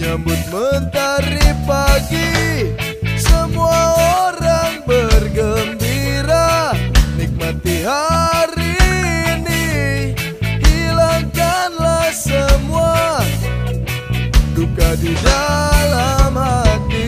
Menyambut mentari pagi, semua orang bergembira. Nikmati hari ini, hilangkanlah semua duka di dalam hati.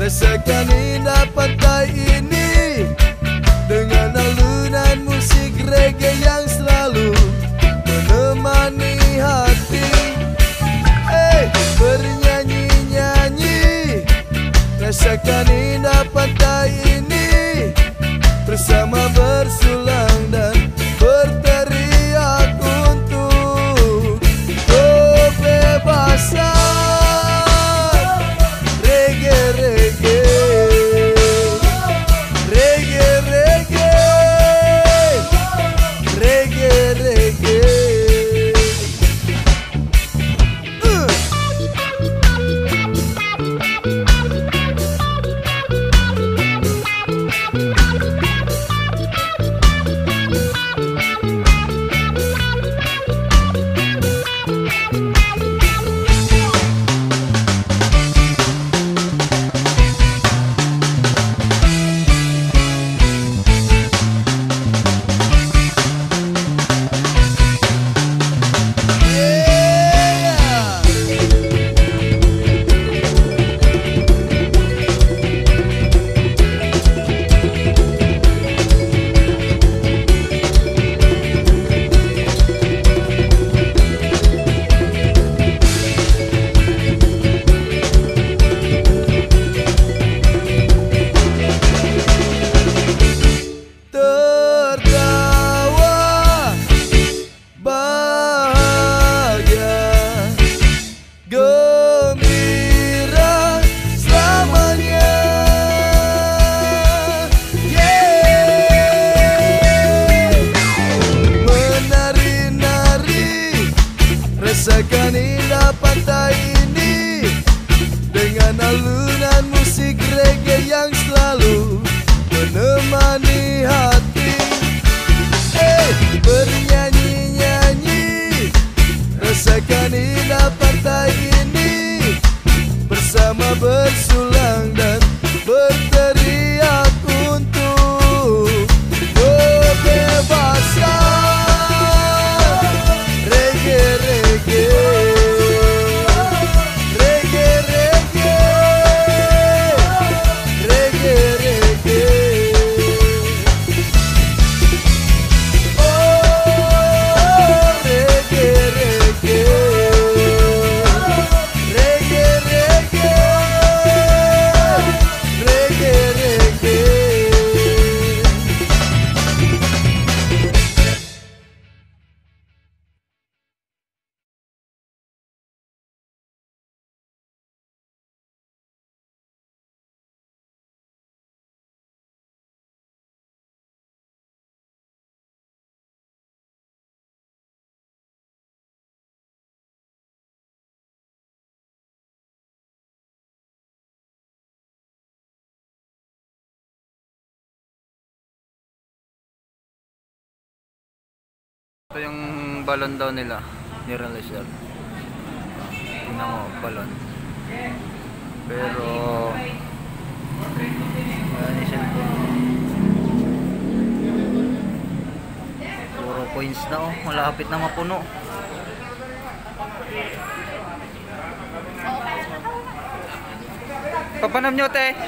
Rasakan indah pantai ini dengan alunan musik reggae yang selalu menemani hati. Bernyanyi-nyanyi, rasakan indah pantai ini bersama bersulang dan berteriak untuk kebebasan. Rasakan indah pantai ini dengan alunan musik reggae yang selalu menemani hati. Bernyanyi-nyanyi, rasakan indah pantai ini bersama bersulang dan berteriak untuk kebebasan. Ito yung balon daw nila ni Realizer. Tingnan mo, balon. Pero ayan yung cellphone. Puro coins na oh. Malapit na mapuno. Papanam nyo te.